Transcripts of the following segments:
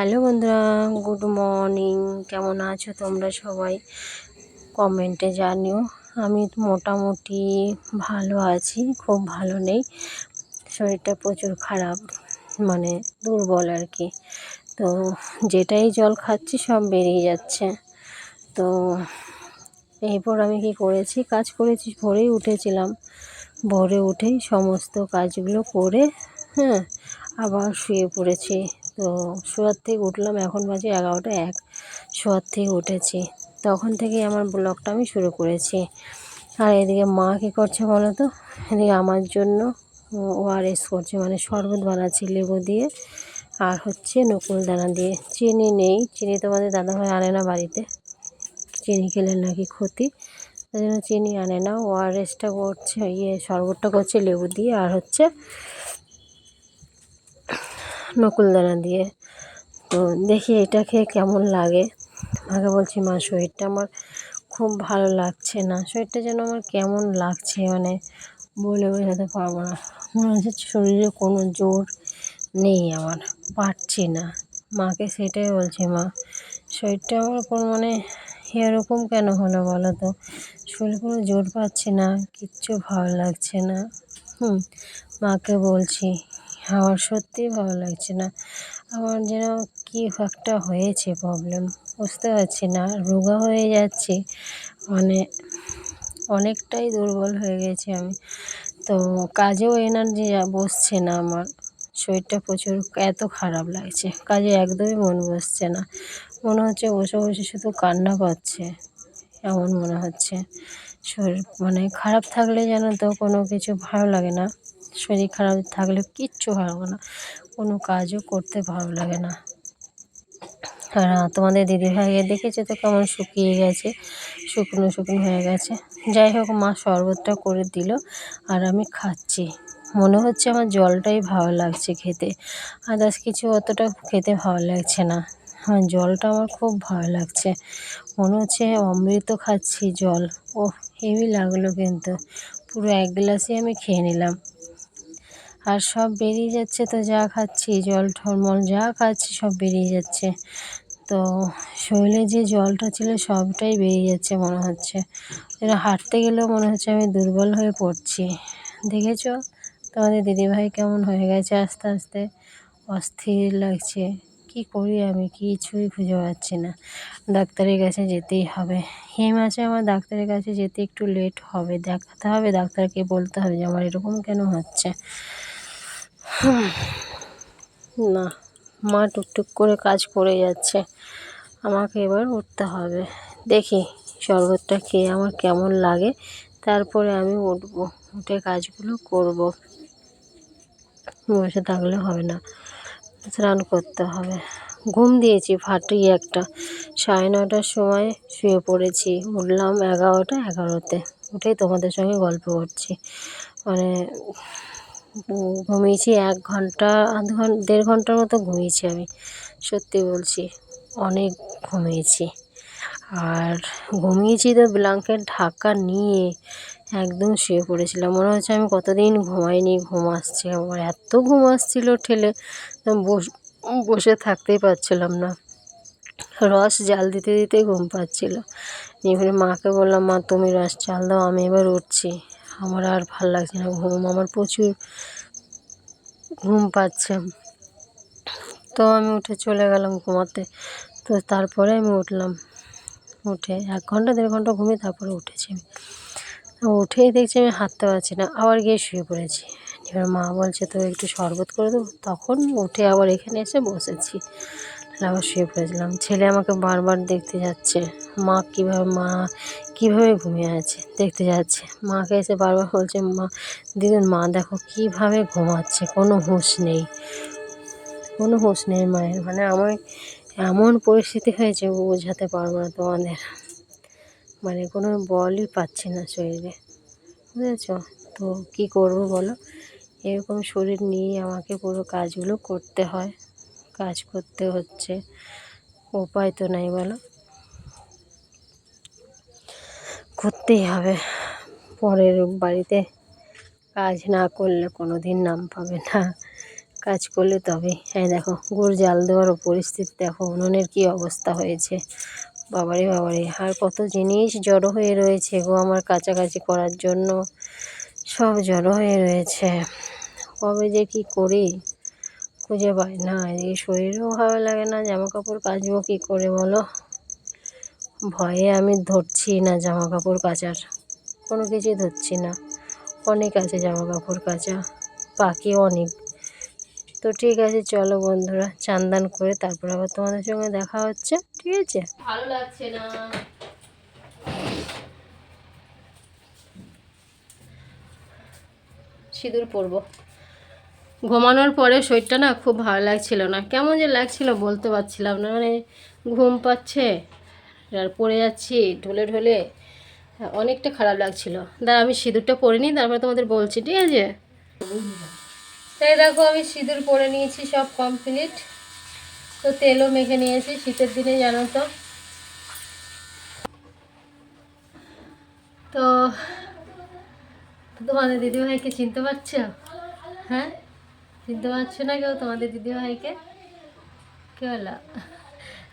Hello বন্ধুরা, good morning. কেমন আছো তোমরা সবাই? কমেন্টে জানিও। আমি মোটামুটি ভালো আছি, খুব ভালো নেই। শরীরটা প্রচুর খারাপ, মানে দুর্বল আর কি। তো যেটাই জল খাচ্ছি সব বেরিয়ে যাচ্ছে। তো এরপর আমি কি করেছি, কাজ করেছি। ভোরেই উঠেছিলাম, ভোরে উঠেই সমস্ত কাজগুলো করে আবার শুয়ে পড়েছি। তো শোয়ার থেকে উঠলাম, এখন বাজে 11টা 1। শোয়ার থেকে উঠেছি, তখন থেকেই আমার ব্লগটা আমি শুরু করেছি। আর এদিকে মা কী করছে বলো তো? এদিকে আমার জন্য ওআরএস করছে, মানে শরবত বানাচ্ছি লেবু দিয়ে আর নকুল দানা দিয়ে। চিনি নেই, চিনি তোমাদের দাদাভাই আনে না বাড়িতে, চিনি খেলে নাকি ক্ষতি, তাই জন্য চিনি আনে না। ওআরএসটা করছে, শরবতটা করছে লেবু দিয়ে আর নকুলদানা দিয়ে। তো দেখি এটা খেয়ে কেমন লাগে। মাকে বলছি, মা শরীরটা আমার খুব ভালো লাগছে না, শরীরটা যেন আমার কেমন লাগছে, মানে বলে বোঝাতে পারবো না। মনে হচ্ছে শরীরে কোনো জোর নেই, আমার পারছি না। মাকে সেটাই বলছি, মা শরীরটা আমার কোনো এরকম কেন হলো বলো তো? শরীরে কোনো জোর পাচ্ছি না, কিচ্ছু ভালো লাগছে না। মাকে বলছি আমার সত্যিই ভালো লাগছে না, আমার যেন কী একটা হয়েছে প্রবলেম, বুঝতে পারছি না। রোগা হয়ে যাচ্ছি, মানে অনেকটাই দুর্বল হয়ে গেছি আমি। তো কাজেও এনার্জি বসছে না আমার, শরীরটা প্রচুর এত খারাপ লাগছে, কাজে একদমই মন বসছে না। মনে হচ্ছে বসে বসে শুধু কান্না পাচ্ছে, এমন মনে হচ্ছে। শরীর খারাপ থাকলে যেন তো কোনো কিছু ভালো লাগে না, শরীর খারাপ থাকলে কিচ্ছু ভালো লাগে না, কোনো কাজও করতে ভালো লাগে না। আর তোমাদের দিদিভাইকে দেখেছো তো কেমন শুকিয়ে গেছে, শুকনো শুকনো হয়ে গেছে। যাই হোক, মা শরবতটা করে দিল আর আমি খাচ্ছি। মনে হচ্ছে আমার জলটাই ভালো লাগছে খেতে, আদার্স কিছু অতটা খেতে ভালো লাগছে না। জলটা আমার খুব ভালো লাগছে, মনে হচ্ছে অমৃত খাচ্ছি জল। ও হেভি লাগলো, কিন্তু পুরো 1 গ্লাসই আমি খেয়ে নিলাম। আর সব বেরিয়ে যাচ্ছে, তো যা খাচ্ছি জল ঠলমল যা খাচ্ছি সব বেরিয়ে যাচ্ছে। তো শরীরে যে জলটা ছিল সবটাই বেরিয়ে যাচ্ছে মনে হচ্ছে। এরা হাঁটতে গেলেও মনে হচ্ছে আমি দুর্বল হয়ে পড়ছি। দেখেছো তোমাদের দিদিভাই কেমন হয়ে গেছে, আস্তে আস্তে অস্থির লাগছে। কি করি আমি কিছুই খুঁজে পাচ্ছি না। ডাক্তারের কাছে যেতেই হবে, এই মাসে আমার ডাক্তারের কাছে যেতে একটু লেট হবে, দেখাতে হবে ডাক্তারকে, বলতে হবে যে আমার এরকম কেন হচ্ছে। না, মা টুকটুক করে কাজ করে যাচ্ছে, আমাকে এবার উঠতে হবে। দেখি শরবতটা খেয়ে আমার কেমন লাগে, তারপরে আমি উঠবো, উঠে কাজগুলো করব। বসে থাকলে হবে না, স্নান করতে হবে। ঘুম দিয়েছি ফাটিয়ে একটা, 9:30টার সময় শুয়ে পড়েছি, উঠলাম 11টা 11তে। উঠেই তোমাদের সঙ্গে গল্প করছি, মানে ঘুমিয়েছি 1 ঘন্টা, আধ ঘন্টা 1.5 ঘন্টার মতো ঘুমিয়েছি আমি, সত্যি বলছি অনেক ঘুমিয়েছি। আর ঘুমিয়েছি তো ব্ল্যাঙ্কেট ঢাকা নিয়ে একদম শুয়ে পড়েছিলাম, মনে হচ্ছে আমি কতদিন ঘুমাইনি, ঘুম আসছে আমার, এত ঘুম আসছিল ঠেলে বসে থাকতেই পারছিলাম না, রস জাল দিতে দিতে ঘুম পাচ্ছিল। এবারে মাকে বললাম, মা তুমি রস চাল দাও, আমি এবার উঠছি, আমার আর ভাল লাগছে না, ঘুম আমার প্রচুর ঘুম পাচ্ছে। তো আমি উঠে চলে গেলাম ঘুমাতে। তো তারপরে আমি উঠলাম, উঠে 1 ঘন্টা 1.5 ঘন্টা ঘুমিয়ে তারপরে উঠেছি আমি। উঠেই দেখছি আমি হাঁটতে পারছি না, আবার গিয়ে শুয়ে পড়েছি। এবার মা বলছে তো একটু শরবত করে দেবো, তখন উঠে আবার এখানে এসে বসেছি, আবার শুয়ে পড়েছিলাম। ছেলে আমাকে বারবার দেখতে যাচ্ছে, মা কীভাবে ঘুমিয়ে আছে দেখতে যাচ্ছে। মাকে এসে বারবার বলছে, মা দিদুন, মা দেখো কীভাবে ঘুমাচ্ছে, কোনো হুঁশ নেই, কোনো হুঁশ নেই মায়ের। আমার এমন পরিস্থিতি হয়েছে বোঝাতে পারবো না তোমাদের, কোনো বলই পাচ্ছি না শরীরে, বুঝেছ? তো কী করবো বলো, এরকম শরীর নিয়ে আমাকে পুরো কাজগুলো করতে হয়, কাজ করতে হচ্ছে, উপায় তো নাই বলো, করতেই হবে। পরের বাড়িতে কাজ না করলে কোনো দিন নাম পাবে না, কাজ করলে তবে। হ্যাঁ দেখো গুড় জাল দেওয়ারও পরিস্থিতি দেখো, উনুনের কী অবস্থা হয়েছে। বাবারে বাবারে, আর কত জিনিস জড়ো হয়ে রয়েছে গো আমার কাছাকাছি করার জন্য, সব জড়ো হয়ে রয়েছে। কবে যে কী করি খুঁজে পাই না, এদিকে শরীরও ভালো লাগে না, জামা কাপড় কাচবো কী করে বলো। ভয়ে আমি ধরছি না জামা কাপড় কাচার, কোনো কিছুই ধরছি না। অনেক আছে জামা কাপড় কাচা, বাকি অনেক। তো ঠিক আছে চলো বন্ধুরা, চান দান করে তারপর আবার তোমাদের সঙ্গে দেখা হচ্ছে, ঠিক আছে। ভালো লাগছে না, সিঁদুর পরবো। ঘুমানোর পরে শরীরটা না খুব ভালো লাগছিল না, কেমন যে লাগছিল বলতে পারছিলাম না, মানে ঘুম পাচ্ছে আর পড়ে যাচ্ছি ঢলে ঢলে, অনেকটা খারাপ লাগছিল। দাঁড়া আমি সিঁদুরটা পরে নিই, তারপরে তোমাদের বলছি, ঠিক আছে। তাই দেখো আমি সিঁদুর পরে নিয়েছি, সব কমপ্লিট। তো তেলও মেখে নিয়েছি, শীতের দিনে জানো তো। তো তোমাদের দিদিভাইকে চিনতে পারছো? হ্যাঁ, চিনতে পারছো না কেউ তোমাদের দিদিভাইকে? কী হলো?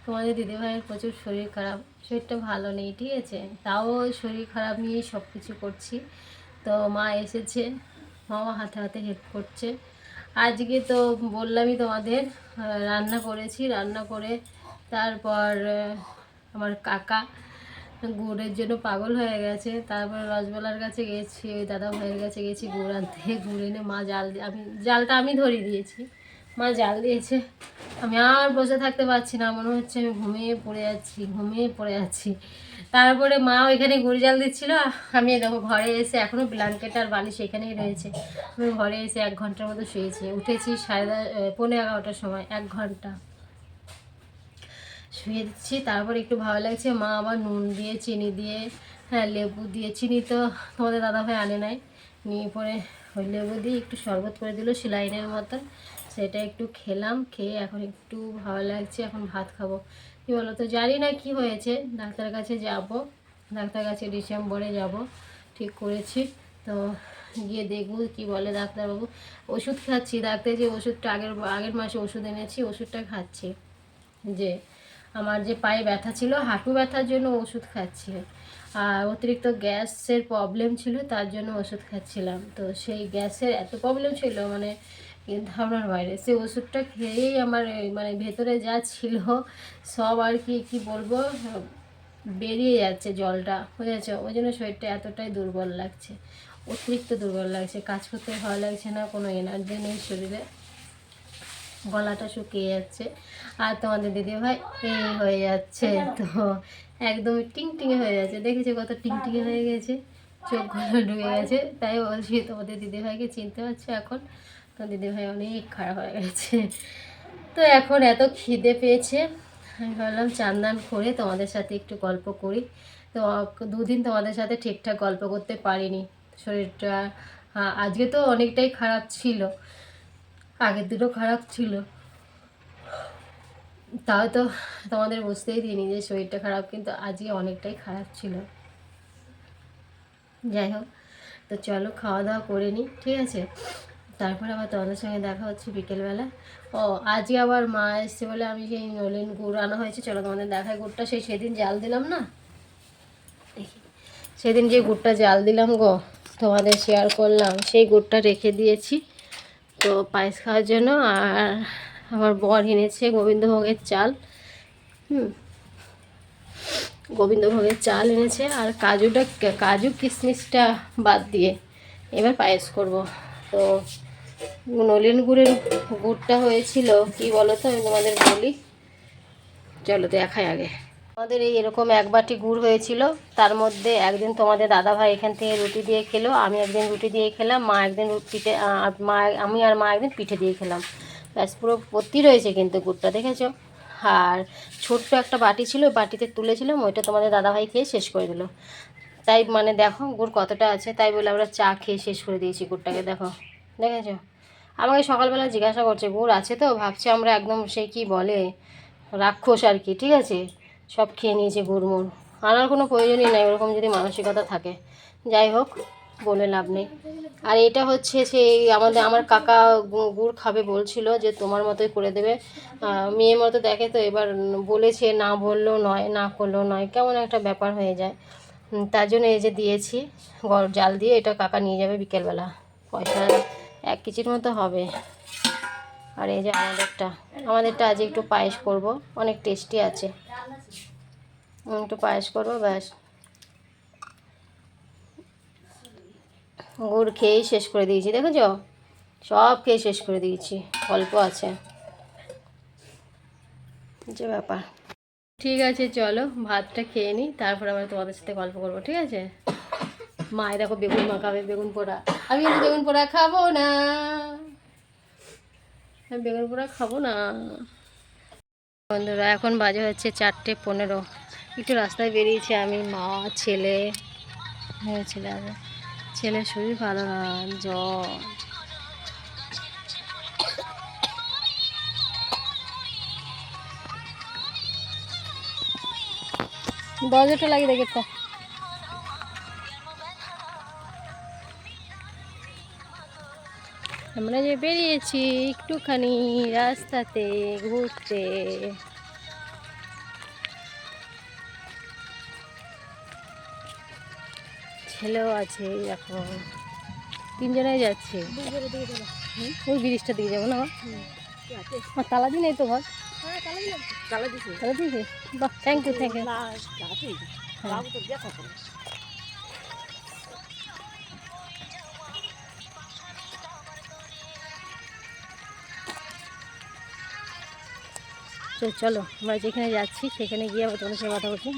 তোমাদের দিদিভাইয়ের প্রচুর শরীর খারাপ, শরীরটা ভালো নেই, ঠিক আছে। তাও শরীর খারাপ নিয়েই সব কিছু করছি। তো মা এসেছে, মামা হাতে হাতে হেল্প করছে। আজকে তো বললামই তোমাদের, রান্না করেছি, রান্না করে তারপর আমার কাকা গুড়ের জন্য পাগল হয়ে গেছে। তারপর রসগোল্লার কাছে গেছি, ওই দাদা ভাইয়ের কাছে গেছি গুড় আনতে। গুড় এনে মা জাল দিয়ে, আমি জালটা আমি ধরিয়ে দিয়েছি, মা জাল দিয়েছে। আমি আর বসে থাকতে পারছি না, মনে হচ্ছে আমি ঘুমিয়ে পড়ে যাচ্ছি, ঘুমিয়ে পড়ে যাচ্ছি। তারপরে মা ওইখানে গুড় জাল দিচ্ছিল, আমি দেখো ঘরে এসে, এখনও ব্ল্যাঙ্কেট আর বালিশ এখানেই রয়েছে। আমি ঘরে এসে 1 ঘন্টার মতো শুয়েছি, উঠেছি 11:30টার সময়, 1 ঘন্টা শুয়ে দিচ্ছি। তারপর একটু ভালো লাগছে, মা আবার নুন দিয়ে চিনি দিয়ে, হ্যাঁ লেবু দিয়ে, চিনি তো তোমাদের দাদাভাই আনে নাই, নিয়ে পরে ওই লেবু দিয়ে একটু শরবত করে দিল সেলাইনের মতন, সেটা একটু খেলাম, খেয়ে এখন একটু ভালো লাগছে। এখন ভাত খাবো। কী বলো তো, জানি না কি হয়েছে, ডাক্তারের কাছে যাব, ডাক্তার কাছে ডিসেম্বরে যাব ঠিক করেছি। তো গিয়ে দেখবো কি বলে ডাক্তারবাবু। ওষুধ খাচ্ছি, ডাক্তার যে ওষুধটা আগের মাসে ওষুধ এনেছি, ওষুধটা খাচ্ছি। যে আমার যে পায়ে ব্যথা ছিল, হাঁটু ব্যথার জন্য ওষুধ খাচ্ছি, আর অতিরিক্ত গ্যাসের প্রবলেম ছিল, তার জন্য ওষুধ খাচ্ছিলাম। তো সেই গ্যাসের এত প্রবলেম ছিল, মানে ধারণার বাইরে। সেই ওষুধটা খেয়েই আমার মানে ভেতরে যা ছিল সব আর কি কি বলবো, বেরিয়ে যাচ্ছে জলটা, বুঝেছো। ওই জন্য শরীরটা এতটাই দুর্বল লাগছে, অতিরিক্ত দুর্বল লাগছে, কাজ করতে ভালো লাগছে না, কোনো এনার্জি নেই শরীরে, গলাটা শুকিয়ে যাচ্ছে। আর তোমাদের দিদিভাই এই হয়ে যাচ্ছে, তো একদমই টিংটিঙে হয়ে যাচ্ছে, দেখেছি কত টিংটিঙে হয়ে গেছে, চোখগুলো ঢুকে গেছে। তাই বলছি তোমাদের দিদিভাইকে চিনতে পারছো এখন? তো দিদিভাই অনেক খারাপ হয়ে গেছে। তো এখন এত খিদে পেয়েছে, আমি ভাবলাম চান দান করে তোমাদের সাথে একটু গল্প করি। তো 2 দিন তোমাদের সাথে ঠিকঠাক গল্প করতে পারিনি, শরীরটা আজকে তো অনেকটাই খারাপ ছিল, আগের দিনও খারাপ ছিল, তাও তো তোমাদের বুঝতেই দিইনি যে শরীরটা খারাপ, কিন্তু আজকে অনেকটাই খারাপ ছিল। যাই হোক, তো চলো খাওয়া দাওয়া করে নিই, ঠিক আছে। তারপরে আবার তোমাদের সঙ্গে দেখা হচ্ছে বিকেলবেলা। ও আজকে আবার মা এসছে বলে আমি সেই নলেন গুড় আনা হয়েছে, চলো তোমাদের দেখায় গুড়টা। সেদিন জাল দিলাম না, দেখি সেদিন যে গুড়টা জাল দিলাম গো, তোমাদের শেয়ার করলাম, সেই গুড়টা রেখে দিয়েছি তো পায়েস খাওয়ার জন্য। আর আমার বর এনেছে গোবিন্দভোগের চাল, গোবিন্দভোগের চাল এনেছে, আর কাজু কিশমিশটা বাদ দিয়ে এবার পায়েস করব। তো নলেন গুড়টা হয়েছিল কি বলো তো, আমি তোমাদের বলি, চলো দেখাই আগে। আমাদের এরকম 1 বাটি গুড় হয়েছিল, তার মধ্যে একদিন তোমাদের দাদাভাই এখান থেকে রুটি দিয়ে খেলো, আমি একদিন রুটি দিয়ে খেলাম, মা একদিন পিঠে, আমি আর মা একদিন পিঠে দিয়ে খেলাম। ব্যাস পুরো ভর্তি রয়েছে কিন্তু গুড়টা, দেখেছো। আর ছোট্ট একটা বাটি ছিল, বাটিতে তুলেছিলাম, ওইটা তোমাদের দাদাভাই খেয়ে শেষ করে দিল। তাই মানে দেখো গুড় কতটা আছে, তাই বলে আমরা চা খেয়ে শেষ করে দিয়েছি গুড়টাকে, দেখো দেখেছো। আমাকে সকালবেলা জিজ্ঞাসা করছে গুড় আছে তো, ভাবছি আমরা একদম সেই কি বলে রাক্ষস আর কি, ঠিক আছে, সব খেয়ে নিয়েছে গুড়মুড়। আনার কোনো প্রয়োজনই নাই ওরকম যদি মানসিকতা থাকে। যাই হোক, বলে লাভ নেই। আর এটা হচ্ছে সেই আমার কাকা গুড় খাবে বলছিল যে তোমার মতোই করে দেবে, মেয়ের মতো দেখে তো, এবার বলেছে না বললেও নয়, না করলেও নয়, কেমন একটা ব্যাপার হয়ে যায়। তার জন্য এই যে দিয়েছি জাল দিয়ে, এটা কাকা নিয়ে যাবে বিকেলবেলা, পয়সা 1 কেজির মতো হবে। আর এই যে আমাদেরটা আজ একটু পায়েস করব, অনেক টেস্টি আছে, একটু পায়েস করবো ব্যাস। গুড় খেয়েই শেষ করে দিয়েছি, দেখেছো, সব খেয়ে শেষ করে দিয়েছি, অল্প আছে, যে ব্যাপার। ঠিক আছে, চলো ভাতটা খেয়ে নিই, তারপর আবার তোমাদের সাথে গল্প করবো, ঠিক আছে? মায়ের দেখো বেগুন মাখাবে, বেগুন পোড়া, আমি কিন্তু বেগুন পোড়া খাবো না, আমি বেগুন পোড়া খাবো না। বন্ধুরা এখন বাজে হচ্ছে 4:15, একটু রাস্তায় বেরিয়েছি আমি, মা, ছেলে, ছেলের শরীর ভালো না, জ্বর। দরজাটা লাগিয়ে দেখে তো। আমরা যে বেরিয়েছি একটুখানি রাস্তাতে ঘুরতে, ছেলেও আছে, এখন 3 জনেই যাচ্ছে। ওই ব্রিজটার দিকে যাবো না, আমার তালা দিই নাই তো ঘর, তালা দিয়েছে, বাহ, থ্যাংক ইউ, থ্যাংক ইউ। চলো আমরা যেখানে যাচ্ছি সেখানে গিয়ে আবার তোমার সাথে কথা বলছি।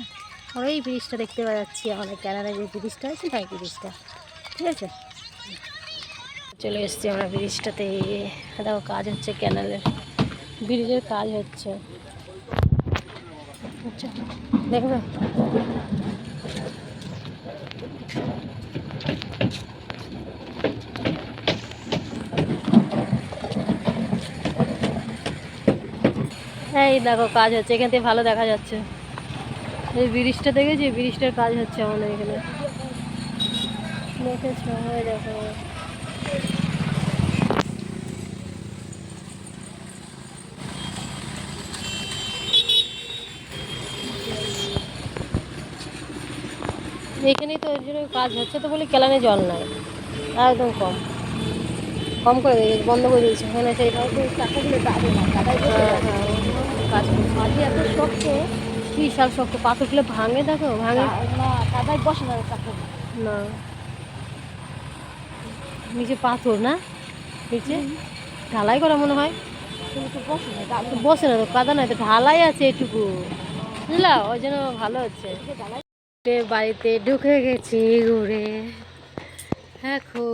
আমরা এই ব্রিজটা দেখতে পাচ্ছি, আমাদের ক্যানাডায় যে ব্রিজটা আছে তাই ব্রিজটা, ঠিক আছে? চলে এসেছি আমরা ব্রিজটাতে, দেখো কাজ হচ্ছে, ক্যানালের ব্রিজের কাজ হচ্ছে, আচ্ছা দেখবে। এই দেখো কাজ হচ্ছে, এখান থেকে ভালো দেখা যাচ্ছে, এই ব্রিজটা দেখেছি, ব্রিজটার কাজ হচ্ছে আমাদের এখানে, দেখেছো? হয়ে দেখো, এখানেই তো ওই জন্য কাজ হচ্ছে তো বলে কেলানে জল নাই, একদম কম কম করে দিয়েছে, বন্ধ করে দিয়েছে ওখানে, সেই টাকাগুলো দাঁড়ে না, কাজ মাটি এত শক্ত, বিশাল শক্ত, পাথরগুলো ভাঙে, দেখো ভাঙে না, কাদায় বসে না, না নিচে পাথর, না নিচে ঢালাই করা মনে হয়, বসে না তো, কাদা নাই তো, ঢালাই আছে এটুকু, বুঝলা, ওই জন্য ভালো হচ্ছে। বাড়িতে ঢুকে গেছি ঘুরে, দেখো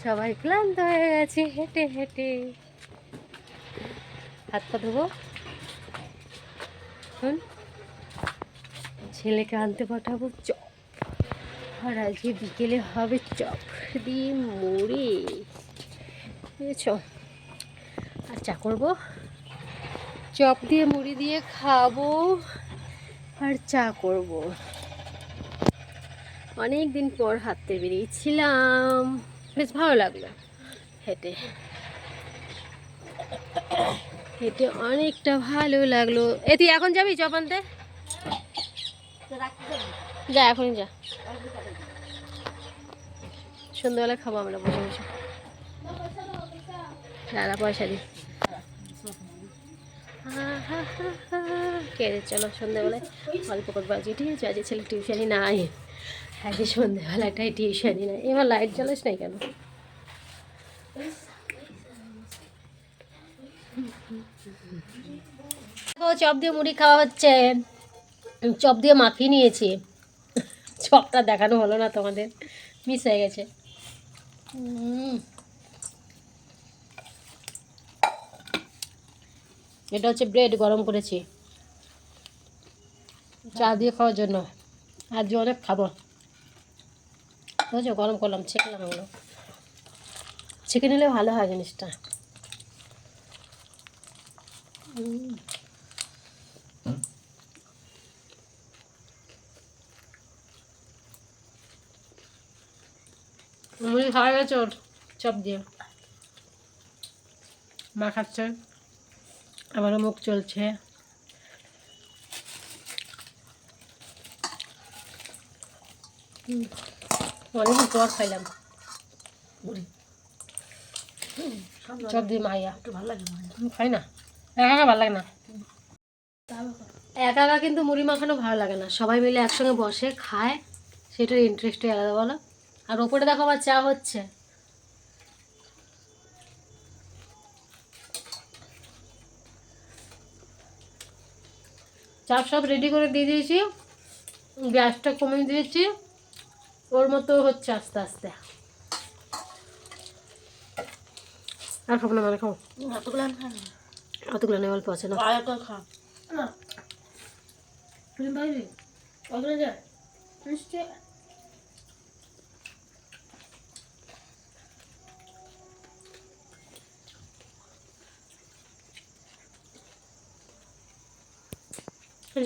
সবাই ক্লান্ত হয়ে গেছে হেঁটে হেঁটে, হাত পা ধোবো, ছেলেকে আনতে পাঠাবো চপ, আর আজকে বিকেলে হবে চপ দিয়ে মুড়ি, বুঝেছ? আর চা করবো, চপ দিয়ে মুড়ি দিয়ে খাবো, আর চা করব। অনেক দিন পর হাঁটতে বেরিয়েছিলাম, বেশ ভালো লাগলো হেঁটে হেঁটে, অনেকটা ভালো লাগলো। তুই এখন যাবি চপ আনতে? যা, এখনই যা, সন্ধ্যাবেলা খাবো আমরা বসে বসে, দাদা পয়সা দিই, কে রে, চলো সন্ধ্যাবেলায় গল্প করবো আজকে, ঠিক আছে? আজকে ছেলে টিউশনই নাই, আজকে সন্ধ্যাবেলাটাই টিউশনই নাই। এবার লাইট জ্বালাস নাই কেন? চপ দিয়ে মুড়ি খাওয়া হচ্ছে, চপ দিয়ে মাখিয়ে নিয়েছি, চপটা দেখানো হলো না তোমাদের, মিস হয়ে গেছে। এটা হচ্ছে ব্রেড, গরম করেছি চা দিয়ে খাওয়ার জন্য, আজ অনেক খাবো, বুঝছো? গরম করলাম, ছেঁকলাম, এগুলো ছেঁকে নিলে ভালো হয় জিনিসটা। মুড়ি খাওয়া গেছে ওর চপ দিয়ে, মা খাচ্ছে, আমারও মুখ চলছে। অনেকদিন পর খাইলাম মুড়ি চপ দিয়ে। মাইয়া একটু ভালো লাগে, খাই না, একা একা ভালো লাগে না, একা একা কিন্তু মুড়ি মাখানো ভালো লাগে না, সবাই মিলে একসঙ্গে বসে খায়, সেটার ইন্টারেস্টই আলাদা বলো। আর ওপরে দেখো আবার চা হচ্ছে। চাপ সব রেডি করে দিয়ে দিয়েছি, গ্যাসটা কমিয়ে দিয়েছি, ওর মতো হচ্ছে আস্তে আস্তে। আর খাবো না, মানে খাও অতগুলো নেই, অল্প আছে না।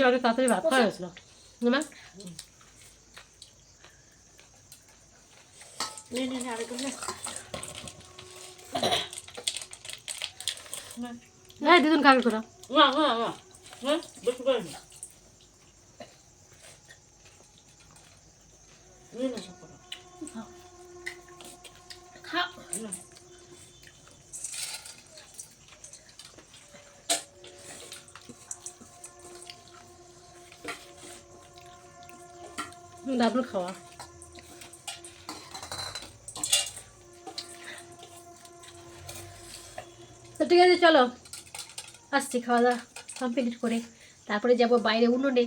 অনেক তাড়াতাড়ি ভাত খাওয়া গেছিল না, দিদুন খাবে তোরা। ডাবল খাওয়া। তো ঠিক আছে, চলো আসছি, খাওয়া দাওয়া কমপ্লিট করে তারপরে যাবো বাইরে উনুনে।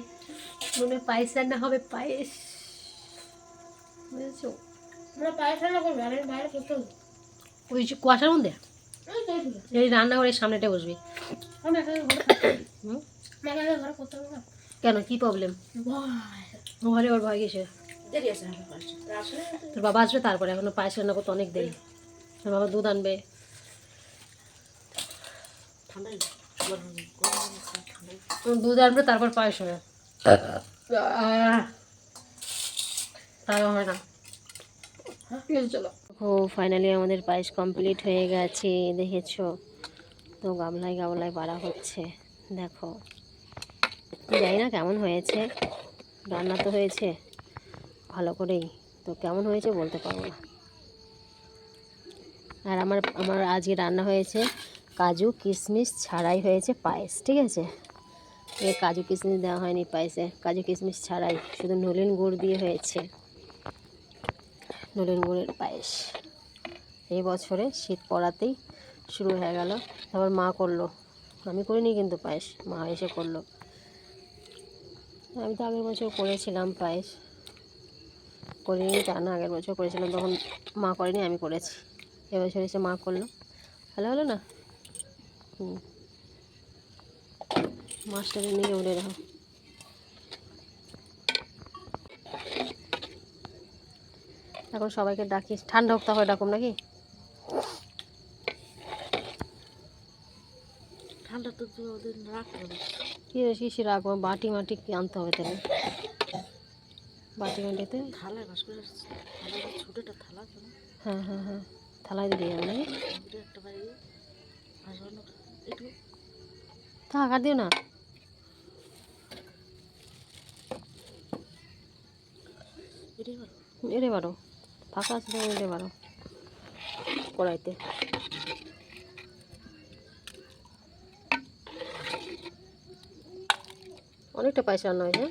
উনুনে পায়েস রান্না হবে, পায়েস বুঝেছো? পায়েস রান্না করবে, আর বাইরে করতে হবে ওই যে কুয়াশার মধ্যে। এই রান্নাঘরের সামনেটা বসবি। কেন, কি প্রবলেম? ঘরে ওর ভয় গেছে, তোর বাবা আসবে তারপরে, এখনো পায়েস রান্না করতে অনেক দেরি। তোর বাবা দুধ আনবে, দুধ আনবে তারপর পায়েস হবে, তাও হয় না। চলো, ও ফাইনালি আমাদের পায়েস কমপ্লিট হয়ে গেছে, দেখেছো তো, গামলায় গামলায় বাড়া হচ্ছে। দেখো, জানি না কেমন হয়েছে, রান্না তো হয়েছে ভালো করেই, তো কেমন হয়েছে বলতে পারবো না। আর আমার আজকে রান্না হয়েছে কাজু কিশমিশ ছাড়াই হয়েছে পায়েস, ঠিক আছে? কাজু কিশমিশ দেওয়া হয়নি পায়েসে, কাজু কিশমিশ ছাড়াই, শুধু নলেন গুড় দিয়ে হয়েছে, নলেন গুড়ের পায়েস। এই বছরে শীত পড়াতেই শুরু হয়ে গেল, তারপর মা করলো, আমি করিনি কিন্তু পায়েস, মা এসে করলো। আমি তো আগের বছর করেছিলাম পায়েস, করিনি তা না, আগের বছর করেছিলাম তখন মা করেনি, আমি করেছি। এবছর এসে মা করলো, ভালো হলো না? মাছটাকে নিয়ে উড়ে রাখো। এখন সবাইকে ডাকি, ঠান্ডা হোক তারপরে ডাকুম নাকি? ঠান্ডা তো রাখতে হবে, কি রাখবো, বাটি মাটি কি আনতে হবে তাহলে, বাটি মাটিতে থালায় বাস করে, ছোটোটা থালা, হ্যাঁ হ্যাঁ হ্যাঁ, থালায় দিয়ে যাবে নাকি? থাক, আর দিও না, এড়ে বারো, ফাঁকা আছে তো এড়ে বারো কড়াইতে। অনেকটা পয়সা রান্না হয়েছে,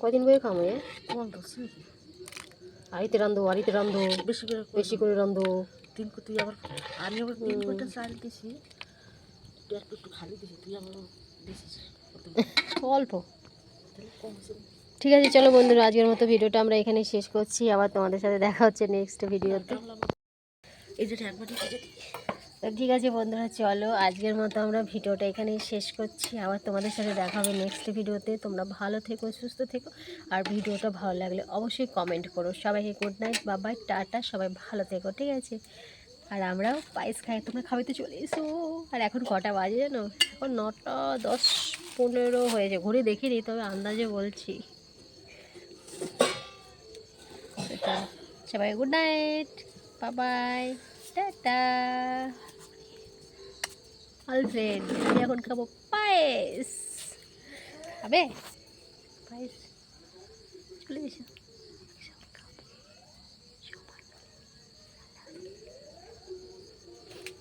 কয়দিন বয়ে খামো? আড়িতে রান্ধো, আড়িতে রান্ধো, বেশি করে বেশি করে রান্ধো। তুই আবার, আমি আবার 3 কোটা চাল দিছি, তুই একটু খালি দিছি, তুই আবার দিছিস অল্প। ঠিক আছে, চলো বন্ধুরা, আজকের মতো ভিডিওটা আমরা এখানেই শেষ করছি, আবার তোমাদের সাথে দেখা হচ্ছে নেক্সট ভিডিওতে। ঠিক আছে বন্ধুরা, চলো আজকের মতো আমরা ভিডিওটা এখানেই শেষ করছি, আবার তোমাদের সাথে দেখা হবে নেক্সট ভিডিওতে। তোমরা ভালো থেকো, সুস্থ থেকো, আর ভিডিওটা ভালো লাগলে অবশ্যই কমেন্ট করো। সবাইকে গুড নাইট, বাবাই, টাটা, সবাই ভালো থেকো, ঠিক আছে? আর আমরাও পায়েস খাই, তোমরা খাবে তো চলে এসো। আর এখন কটা বাজে জানো? এখন 9টা 10-15 হয়েছে, ঘুরে দেখিনি, তবে আন্দাজে বলছি। সবাই good night, bye bye, tata. Alfred, আমি এখন খাবো পায়েস। খাবে পায়েস? চলে এসো।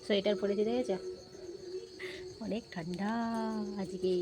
সোয়েটার পরেছি দেখেছ? অনেক ঠান্ডা আজকে।